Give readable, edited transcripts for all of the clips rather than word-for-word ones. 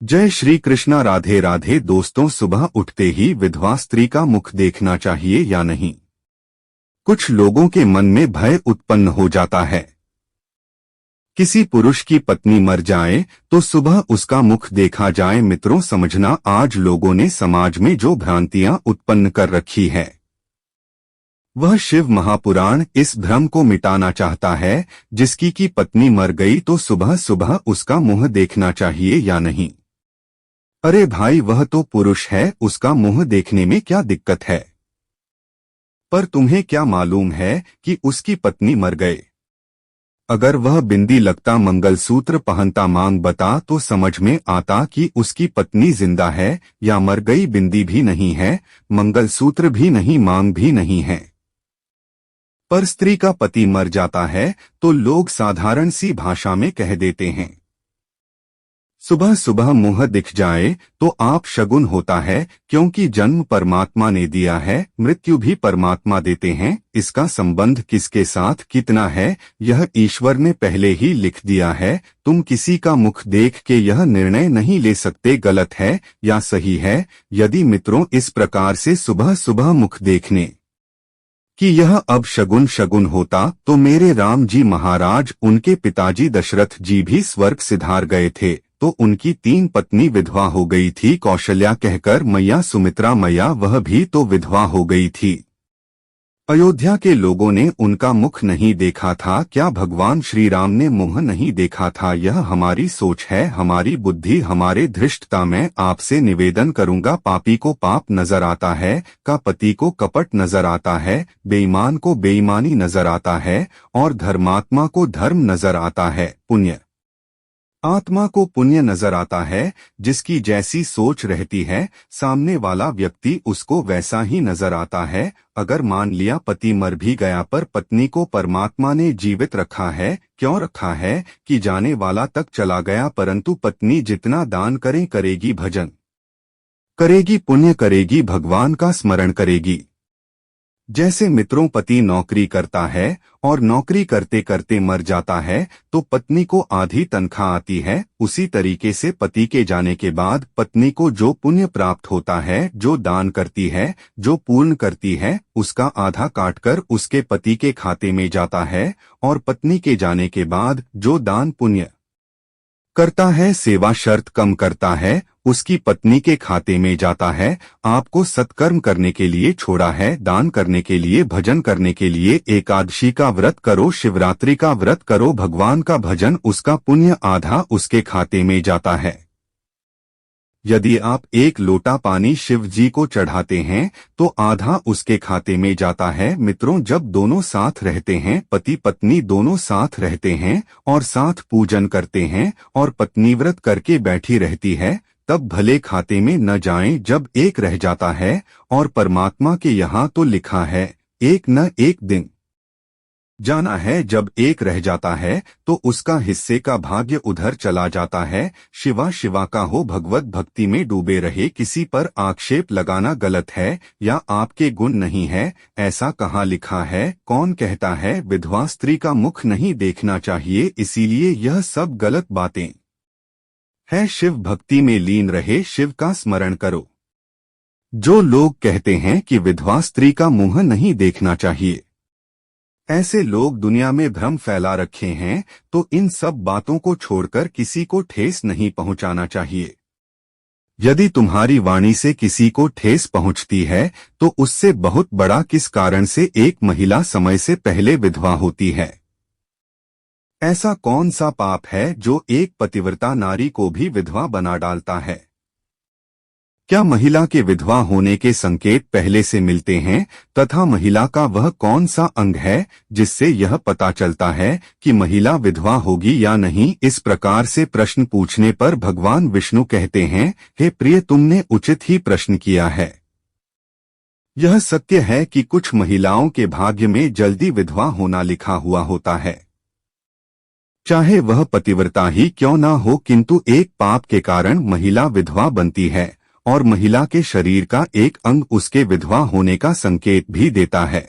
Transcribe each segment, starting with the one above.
जय श्री कृष्णा। राधे राधे दोस्तों, सुबह उठते ही विधवा स्त्री का मुख देखना चाहिए या नहीं? कुछ लोगों के मन में भय उत्पन्न हो जाता है। किसी पुरुष की पत्नी मर जाए तो सुबह उसका मुख देखा जाए। मित्रों, समझना, आज लोगों ने समाज में जो भ्रांतियां उत्पन्न कर रखी है, वह शिव महापुराण इस भ्रम को मिटाना चाहता है। जिसकी की पत्नी मर गई तो सुबह सुबह उसका मुंह देखना चाहिए या नहीं? अरे भाई, वह तो पुरुष है, उसका मुंह देखने में क्या दिक्कत है? पर तुम्हें क्या मालूम है कि उसकी पत्नी मर गए? अगर वह बिंदी लगता, मंगलसूत्र पहनता, मांग बता तो समझ में आता कि उसकी पत्नी जिंदा है या मर गई। बिंदी भी नहीं है, मंगलसूत्र भी नहीं, मांग भी नहीं है। पर स्त्री का पति मर जाता है तो लोग साधारण सी भाषा में कह देते हैं, सुबह सुबह मुंह दिख जाए तो आप शगुन होता है, क्योंकि जन्म परमात्मा ने दिया है, मृत्यु भी परमात्मा देते हैं। इसका संबंध किसके साथ कितना है, यह ईश्वर ने पहले ही लिख दिया है। तुम किसी का मुख देख के यह निर्णय नहीं ले सकते गलत है या सही है। यदि मित्रों इस प्रकार से सुबह सुबह मुख देखने कि यह अब शगुन शगुन होता तो मेरे राम जी महाराज, उनके पिताजी दशरथ जी भी स्वर्ग सिधार गए थे, तो उनकी 3 पत्नी विधवा हो गई थी। कौशल्या कहकर मैया सुमित्रा मैया, वह भी तो विधवा हो गई थी। अयोध्या के लोगों ने उनका मुख नहीं देखा था, क्या भगवान श्री राम ने मुंह नहीं देखा था? यह हमारी सोच है, हमारी बुद्धि, हमारे धृष्टता। मैं आपसे निवेदन करूंगा, पापी को पाप नजर आता है, का पति को कपट नजर आता है, बेईमान को बेईमानी नजर आता है और धर्मात्मा को धर्म नजर आता है, पुण्य आत्मा को पुण्य नजर आता है। जिसकी जैसी सोच रहती है, सामने वाला व्यक्ति उसको वैसा ही नजर आता है। अगर मान लिया पति मर भी गया पर पत्नी को परमात्मा ने जीवित रखा है, क्यों रखा है कि जाने वाला तक चला गया, परंतु पत्नी जितना दान करेगी, भजन करेगी, पुण्य करेगी, भगवान का स्मरण करेगी। जैसे मित्रों पति नौकरी करता है और नौकरी करते करते मर जाता है तो पत्नी को आधी तनख्वाह आती है, उसी तरीके से पति के जाने के बाद पत्नी को जो पुण्य प्राप्त होता है, जो दान करती है, जो पूर्ण करती है, उसका आधा काटकर उसके पति के खाते में जाता है। और पत्नी के जाने के बाद जो दान पुण्य करता है, सेवा शर्त कम करता है, उसकी पत्नी के खाते में जाता है। आपको सत्कर्म करने के लिए छोड़ा है, दान करने के लिए, भजन करने के लिए। एकादशी का व्रत करो, शिवरात्रि का व्रत करो, भगवान का भजन, उसका पुण्य आधा उसके खाते में जाता है। यदि आप 1 लोटा पानी शिव जी को चढ़ाते हैं तो आधा उसके खाते में जाता है। मित्रों, जब दोनों साथ रहते हैं, पति पत्नी दोनों साथ रहते हैं और साथ पूजन करते हैं और पत्नी व्रत करके बैठी रहती है, तब भले खाते में न जाएं। जब एक रह जाता है, और परमात्मा के यहाँ तो लिखा है एक न एक दिन जाना है, जब एक रह जाता है तो उसका हिस्से का भाग्य उधर चला जाता है। शिवा शिवा का हो, भगवत भक्ति में डूबे रहे। किसी पर आक्षेप लगाना गलत है या आपके गुण नहीं है, ऐसा कहाँ लिखा है? कौन कहता है विधवा स्त्री का मुख नहीं देखना चाहिए? इसीलिए यह सब गलत बातें है। शिव भक्ति में लीन रहे, शिव का स्मरण करो। जो लोग कहते हैं कि विधवा स्त्री का मुंह नहीं देखना चाहिए, ऐसे लोग दुनिया में भ्रम फैला रखे हैं, तो इन सब बातों को छोड़कर किसी को ठेस नहीं पहुंचाना चाहिए। यदि तुम्हारी वाणी से किसी को ठेस पहुंचती है तो उससे बहुत बड़ा किस कारण से एक महिला समय से पहले विधवा होती है? ऐसा कौन सा पाप है जो एक पतिव्रता नारी को भी विधवा बना डालता है? क्या महिला के विधवा होने के संकेत पहले से मिलते हैं, तथा महिला का वह कौन सा अंग है जिससे यह पता चलता है कि महिला विधवा होगी या नहीं? इस प्रकार से प्रश्न पूछने पर भगवान विष्णु कहते हैं, हे प्रिय, तुमने उचित ही प्रश्न किया है। यह सत्य है कि कुछ महिलाओं के भाग्य में जल्दी विधवा होना लिखा हुआ होता है, चाहे वह पतिव्रता ही क्यों ना हो, किंतु एक पाप के कारण महिला विधवा बनती है और महिला के शरीर का एक अंग उसके विधवा होने का संकेत भी देता है।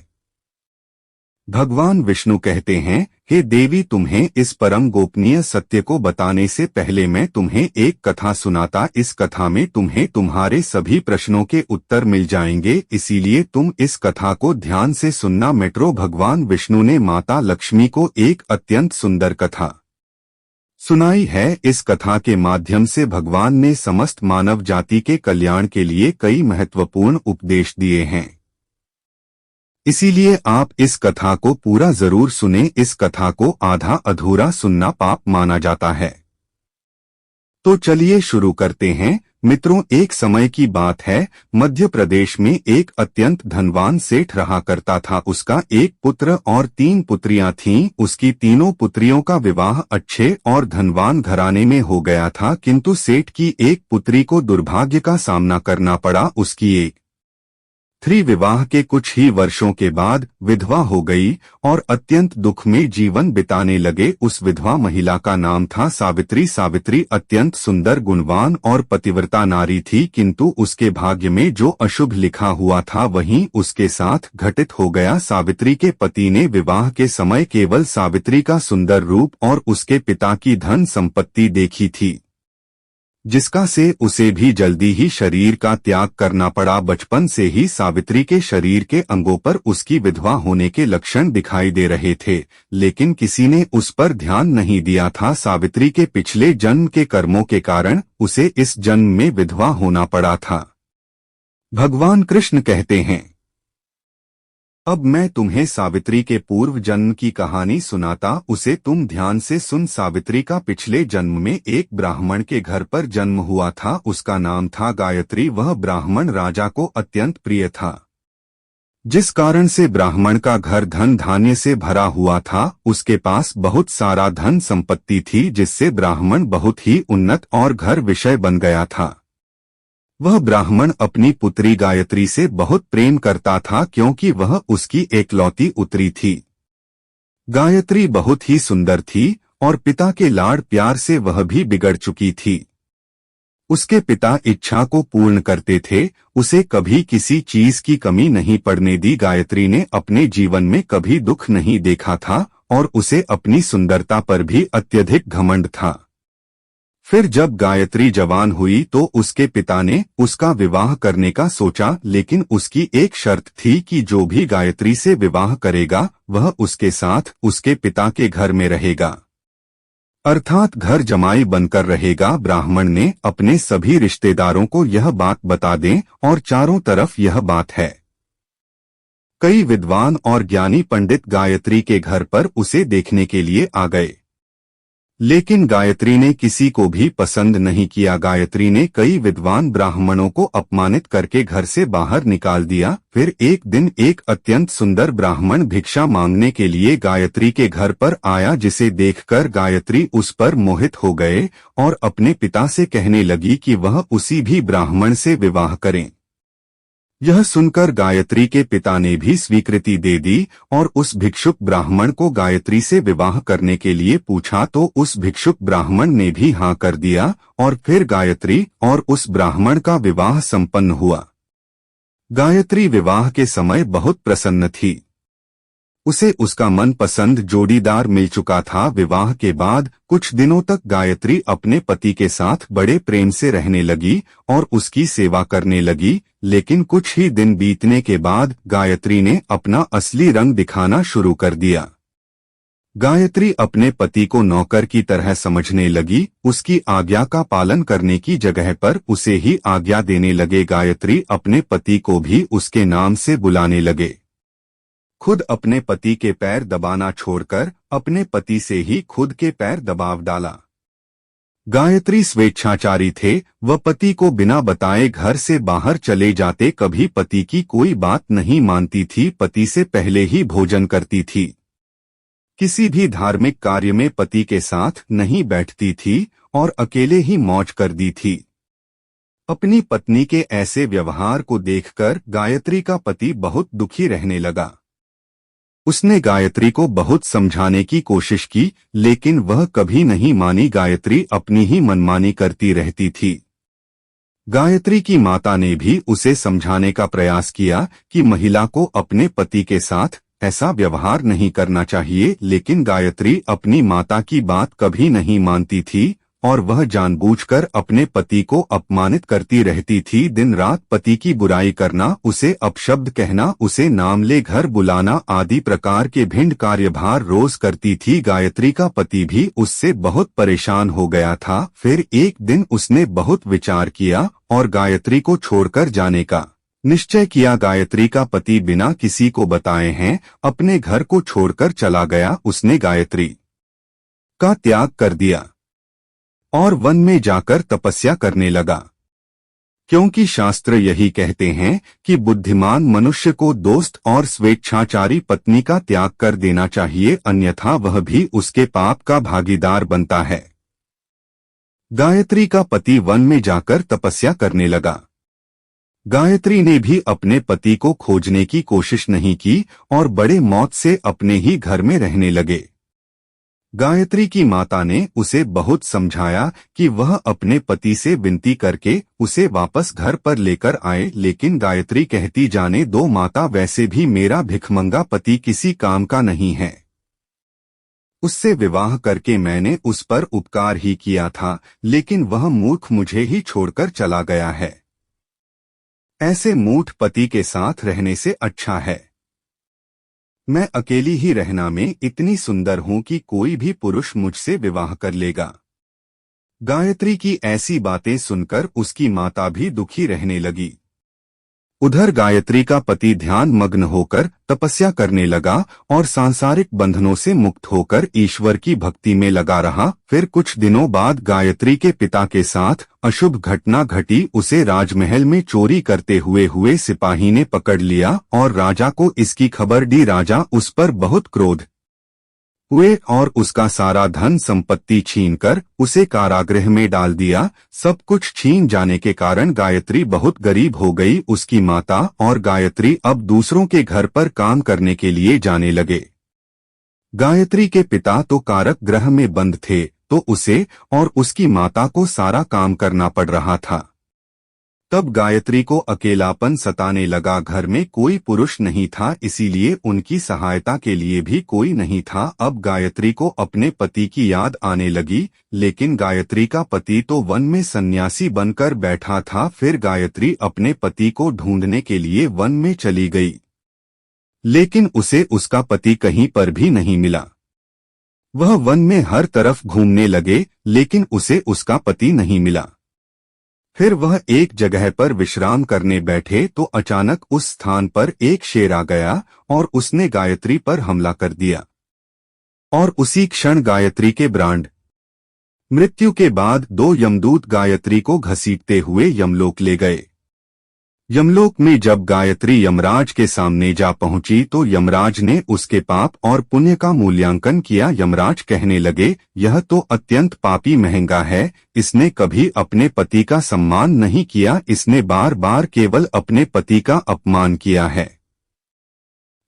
भगवान विष्णु कहते हैं, हे देवी, तुम्हें इस परम गोपनीय सत्य को बताने से पहले मैं तुम्हें एक कथा सुनाता। इस कथा में तुम्हें तुम्हारे सभी प्रश्नों के उत्तर मिल जाएंगे, इसीलिए तुम इस कथा को ध्यान से सुनना। मेट्रो भगवान विष्णु ने माता लक्ष्मी को एक अत्यंत सुंदर कथा सुनाई है। इस कथा के माध्यम से भगवान ने समस्त मानव जाति के कल्याण के लिए कई महत्वपूर्ण उपदेश दिए हैं। इसीलिए आप इस कथा को पूरा जरूर सुने। इस कथा को आधा अधूरा सुनना पाप माना जाता है। तो चलिए शुरू करते हैं। मित्रों, एक समय की बात है, मध्य प्रदेश में एक अत्यंत धनवान सेठ रहा करता था। उसका एक पुत्र और 3 पुत्रियां थीं। उसकी तीनों पुत्रियों का विवाह अच्छे और धनवान घराने में हो गया था, किंतु सेठ की एक पुत्री को दुर्भाग्य का सामना करना पड़ा। उसकी एक विवाह के कुछ ही वर्षों के बाद विधवा हो गई और अत्यंत दुख में जीवन बिताने लगे। उस विधवा महिला का नाम था सावित्री। सावित्री अत्यंत सुंदर, गुणवान और पतिव्रता नारी थी, किंतु उसके भाग्य में जो अशुभ लिखा हुआ था वहीं उसके साथ घटित हो गया। सावित्री के पति ने विवाह के समय केवल सावित्री का सुंदर रूप और उसके पिता की धन संपत्ति देखी थी, जिसका से उसे भी जल्दी ही शरीर का त्याग करना पड़ा। बचपन से ही सावित्री के शरीर के अंगों पर उसकी विधवा होने के लक्षण दिखाई दे रहे थे, लेकिन किसी ने उस पर ध्यान नहीं दिया था। सावित्री के पिछले जन्म के कर्मों के कारण उसे इस जन्म में विधवा होना पड़ा था। भगवान कृष्ण कहते हैं, अब मैं तुम्हें सावित्री के पूर्व जन्म की कहानी सुनाता, उसे तुम ध्यान से सुन। सावित्री का पिछले जन्म में एक ब्राह्मण के घर पर जन्म हुआ था। उसका नाम था गायत्री। वह ब्राह्मण राजा को अत्यंत प्रिय था, जिस कारण से ब्राह्मण का घर धन धान्य से भरा हुआ था। उसके पास बहुत सारा धन संपत्ति थी, जिससे ब्राह्मण बहुत ही उन्नत और घर विषय बन गया था। वह ब्राह्मण अपनी पुत्री गायत्री से बहुत प्रेम करता था, क्योंकि वह उसकी एकलौती पुत्री थी। गायत्री बहुत ही सुंदर थी और पिता के लाड़ प्यार से वह भी बिगड़ चुकी थी। उसके पिता इच्छा को पूर्ण करते थे, उसे कभी किसी चीज की कमी नहीं पड़ने दी। गायत्री ने अपने जीवन में कभी दुख नहीं देखा था और उसे अपनी सुंदरता पर भी अत्यधिक घमंड था। फिर जब गायत्री जवान हुई तो उसके पिता ने उसका विवाह करने का सोचा, लेकिन उसकी एक शर्त थी कि जो भी गायत्री से विवाह करेगा वह उसके साथ उसके पिता के घर में रहेगा, अर्थात घर जमाई बनकर रहेगा। ब्राह्मण ने अपने सभी रिश्तेदारों को यह बात बता दें और चारों तरफ यह बात है। कई विद्वान और ज्ञानी पंडित गायत्री के घर पर उसे देखने के लिए आ गए, लेकिन गायत्री ने किसी को भी पसंद नहीं किया। गायत्री ने कई विद्वान ब्राह्मणों को अपमानित करके घर से बाहर निकाल दिया। फिर एक दिन एक अत्यंत सुंदर ब्राह्मण भिक्षा मांगने के लिए गायत्री के घर पर आया, जिसे देखकर गायत्री उस पर मोहित हो गए और अपने पिता से कहने लगी कि वह उसी भी ब्राह्मण से विवाह करें। यह सुनकर गायत्री के पिता ने भी स्वीकृति दे दी और उस भिक्षुक ब्राह्मण को गायत्री से विवाह करने के लिए पूछा, तो उस भिक्षुक ब्राह्मण ने भी हाँ कर दिया और फिर गायत्री और उस ब्राह्मण का विवाह संपन्न हुआ। गायत्री विवाह के समय बहुत प्रसन्न थी। उसे उसका मनपसंद जोड़ीदार मिल चुका था। विवाह के बाद कुछ दिनों तक गायत्री अपने पति के साथ बड़े प्रेम से रहने लगी और उसकी सेवा करने लगी, लेकिन कुछ ही दिन बीतने के बाद गायत्री ने अपना असली रंग दिखाना शुरू कर दिया। गायत्री अपने पति को नौकर की तरह समझने लगी। उसकी आज्ञा का पालन करने की जगह पर उसे ही आज्ञा देने लगे। गायत्री अपने पति को भी उसके नाम से बुलाने लगे। खुद अपने पति के पैर दबाना छोड़कर अपने पति से ही खुद के पैर दबाव डाला। गायत्री स्वेच्छाचारी थे, वह पति को बिना बताए घर से बाहर चले जाते, कभी पति की कोई बात नहीं मानती थी, पति से पहले ही भोजन करती थी, किसी भी धार्मिक कार्य में पति के साथ नहीं बैठती थी और अकेले ही मौज कर दी थी। अपनी पत्नी के ऐसे व्यवहार को देखकर गायत्री का पति बहुत दुखी रहने लगा। उसने गायत्री को बहुत समझाने की कोशिश की, लेकिन वह कभी नहीं मानी। गायत्री अपनी ही मनमानी करती रहती थी। गायत्री की माता ने भी उसे समझाने का प्रयास किया कि महिला को अपने पति के साथ ऐसा व्यवहार नहीं करना चाहिए। लेकिन गायत्री अपनी माता की बात कभी नहीं मानती थी और वह जानबूझकर अपने पति को अपमानित करती रहती थी। दिन रात पति की बुराई करना, उसे अपशब्द कहना, उसे नाम ले घर बुलाना आदि प्रकार के भिन्न कार्यभार रोज करती थी। गायत्री का पति भी उससे बहुत परेशान हो गया था। फिर एक दिन उसने बहुत विचार किया और गायत्री को छोड़कर जाने का निश्चय किया। गायत्री का पति बिना किसी को बताए हैं अपने घर को छोड़कर चला गया। उसने गायत्री का त्याग कर दिया और वन में जाकर तपस्या करने लगा, क्योंकि शास्त्र यही कहते हैं कि बुद्धिमान मनुष्य को दोस्त और स्वेच्छाचारी पत्नी का त्याग कर देना चाहिए, अन्यथा वह भी उसके पाप का भागीदार बनता है। गायत्री का पति वन में जाकर तपस्या करने लगा। गायत्री ने भी अपने पति को खोजने की कोशिश नहीं की और बड़े मौत से अपने ही घर में रहने लगे। गायत्री की माता ने उसे बहुत समझाया कि वह अपने पति से विनती करके उसे वापस घर पर लेकर आए, लेकिन गायत्री कहती, जाने दो माता, वैसे भी मेरा भिखमंगा पति किसी काम का नहीं है। उससे विवाह करके मैंने उस पर उपकार ही किया था, लेकिन वह मूर्ख मुझे ही छोड़कर चला गया है। ऐसे मूर्ख पति के साथ रहने से अच्छा है मैं अकेली ही रहना में इतनी सुंदर हूं कि कोई भी पुरुष मुझसे विवाह कर लेगा। गायत्री की ऐसी बातें सुनकर उसकी माता भी दुखी रहने लगी। उधर गायत्री का पति ध्यान मग्न होकर तपस्या करने लगा और सांसारिक बंधनों से मुक्त होकर ईश्वर की भक्ति में लगा रहा। फिर कुछ दिनों बाद गायत्री के पिता के साथ अशुभ घटना घटी। उसे राजमहल में चोरी करते हुए सिपाही ने पकड़ लिया और राजा को इसकी खबर दी। राजा उस पर बहुत क्रोध हुए और उसका सारा धन संपत्ति छीनकर उसे कारागृह में डाल दिया। सब कुछ छीन जाने के कारण गायत्री बहुत गरीब हो गई। उसकी माता और गायत्री अब दूसरों के घर पर काम करने के लिए जाने लगे। गायत्री के पिता तो कारागृह में बंद थे, तो उसे और उसकी माता को सारा काम करना पड़ रहा था। तब गायत्री को अकेलापन सताने लगा। घर में कोई पुरुष नहीं था, इसीलिए उनकी सहायता के लिए भी कोई नहीं था। अब गायत्री को अपने पति की याद आने लगी, लेकिन गायत्री का पति तो वन में सन्यासी बनकर बैठा था। फिर गायत्री अपने पति को ढूंढने के लिए वन में चली गई, लेकिन उसे उसका पति कहीं पर भी नहीं मिला। वह वन में हर तरफ घूमने लगे, लेकिन उसे उसका पति नहीं मिला। फिर वह एक जगह पर विश्राम करने बैठे तो अचानक उस स्थान पर एक शेर आ गया और उसने गायत्री पर हमला कर दिया और उसी क्षण गायत्री के प्राण मृत्यु के बाद 2 यमदूत गायत्री को घसीटते हुए यमलोक ले गए। यमलोक में जब गायत्री यमराज के सामने जा पहुंची तो यमराज ने उसके पाप और पुण्य का मूल्यांकन किया। यमराज कहने लगे, यह तो अत्यंत पापी महंगा है। इसने कभी अपने पति का सम्मान नहीं किया, इसने बार बार केवल अपने पति का अपमान किया है।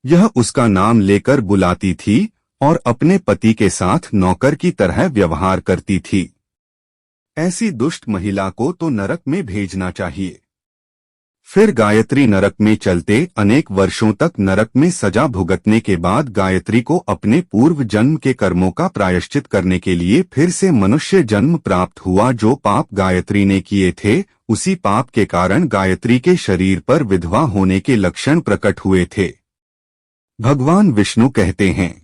यह उसका नाम लेकर बुलाती थी और अपने पति के साथ नौकर की तरह व्यवहार करती थी। ऐसी दुष्ट महिला को तो नरक में भेजना चाहिए। फिर गायत्री नरक में चलते अनेक वर्षों तक नरक में सजा भुगतने के बाद गायत्री को अपने पूर्व जन्म के कर्मों का प्रायश्चित करने के लिए फिर से मनुष्य जन्म प्राप्त हुआ। जो पाप गायत्री ने किए थे, उसी पाप के कारण गायत्री के शरीर पर विधवा होने के लक्षण प्रकट हुए थे। भगवान विष्णु कहते हैं,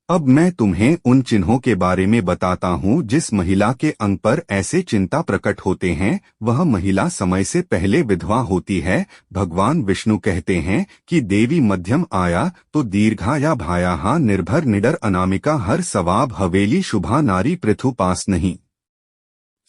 अब मैं तुम्हें उन चिन्हों के बारे में बताता हूँ। जिस महिला के अंग पर ऐसे चिंता प्रकट होते हैं, वह महिला समय से पहले विधवा होती है। भगवान विष्णु कहते हैं कि देवी मध्यम आया तो दीर्घा या भाया निर्भर निडर अनामिका हर सवाब हवेली शुभा नारी पृथु पास नहीं।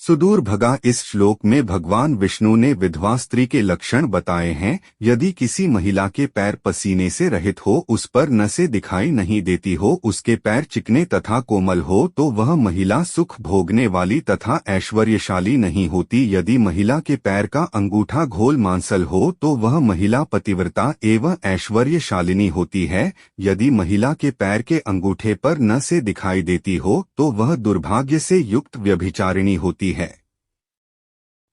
सुदूर भगा। इस श्लोक में भगवान विष्णु ने विधवा स्त्री के लक्षण बताए हैं। यदि किसी महिला के पैर पसीने से रहित हो, उस पर नसें दिखाई नहीं देती हो, उसके पैर चिकने तथा कोमल हो, तो वह महिला सुख भोगने वाली तथा ऐश्वर्यशाली नहीं होती। यदि महिला के पैर का अंगूठा घोल मांसल हो, तो वह महिला पतिव्रता एवं ऐश्वर्यशालिनी होती है। यदि महिला के पैर के अंगूठे पर नसें दिखाई देती हो, तो वह दुर्भाग्य से युक्त व्यभिचारिणी होती है।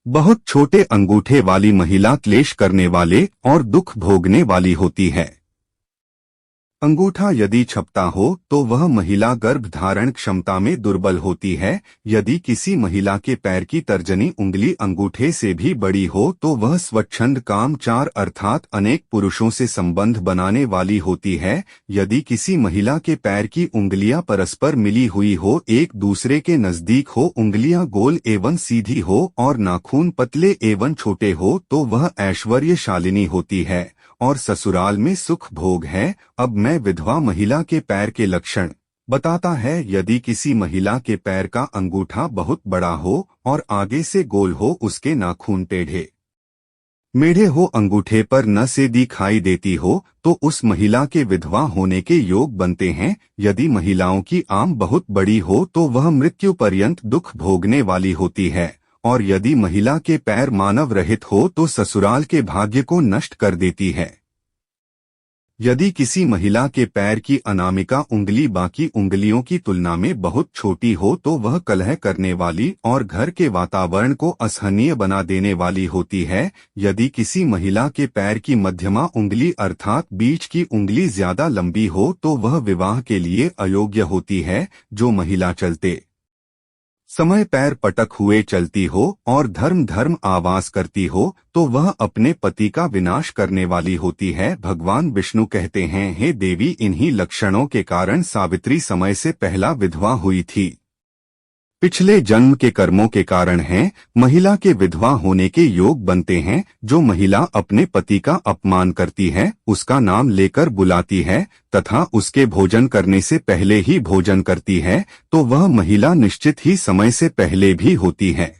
बहुत छोटे अंगूठे वाली महिला क्लेश करने वाले और दुख भोगने वाली होती है। अंगूठा यदि छपता हो तो वह महिला गर्भ धारण क्षमता में दुर्बल होती है। यदि किसी महिला के पैर की तर्जनी उंगली अंगूठे से भी बड़ी हो तो वह स्वच्छंद कामचार अर्थात अनेक पुरुषों से संबंध बनाने वाली होती है। यदि किसी महिला के पैर की उंगलियां परस्पर मिली हुई हो, एक दूसरे के नजदीक हो, उंगलियां गोल एवं सीधी हो और नाखून पतले एवं छोटे हो तो वह ऐश्वर्यशालिनी होती है और ससुराल में सुख भोग है। अब मैं विधवा महिला के पैर के लक्षण बताता है। यदि किसी महिला के पैर का अंगूठा बहुत बड़ा हो और आगे से गोल हो, उसके नाखून टेढ़े मेढ़े हो, अंगूठे पर नसें दिखाई देती हो तो उस महिला के विधवा होने के योग बनते हैं। यदि महिलाओं की आंख बहुत बड़ी हो तो वह मृत्यु पर्यंत दुख भोगने वाली होती है और यदि महिला के पैर मानव रहित हो तो ससुराल के भाग्य को नष्ट कर देती है। यदि किसी महिला के पैर की अनामिका उंगली बाकी उंगलियों की तुलना में बहुत छोटी हो तो वह कलह करने वाली और घर के वातावरण को असहनीय बना देने वाली होती है। यदि किसी महिला के पैर की मध्यमा उंगली अर्थात बीच की उंगली ज्यादा लंबी हो तो वह विवाह के लिए अयोग्य होती है। जो महिला चलते समय पैर पटक हुए चलती हो और धर्म आवाज करती हो तो वह अपने पति का विनाश करने वाली होती है। भगवान विष्णु कहते हैं, हे देवी, इन्हीं लक्षणों के कारण सावित्री समय से पहला विधवा हुई थी। पिछले जन्म के कर्मों के कारण हैं, महिला के विधवा होने के योग बनते हैं। जो महिला अपने पति का अपमान करती है, उसका नाम लेकर बुलाती है तथा उसके भोजन करने से पहले ही भोजन करती है तो वह महिला निश्चित ही समय से पहले भी होती है।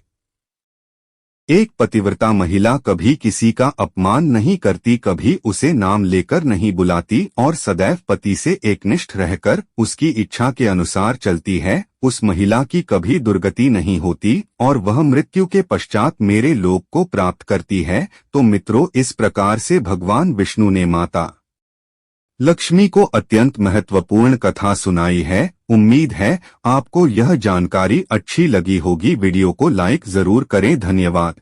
एक पतिव्रता महिला कभी किसी का अपमान नहीं करती, कभी उसे नाम लेकर नहीं बुलाती और सदैव पति से एकनिष्ठ रहकर उसकी इच्छा के अनुसार चलती है। उस महिला की कभी दुर्गति नहीं होती और वह मृत्यु के पश्चात मेरे लोक को प्राप्त करती है। तो मित्रों, इस प्रकार से भगवान विष्णु ने माता लक्ष्मी को अत्यंत महत्वपूर्ण कथा सुनाई है। उम्मीद है आपको यह जानकारी अच्छी लगी होगी। वीडियो को लाइक जरूर करें। धन्यवाद।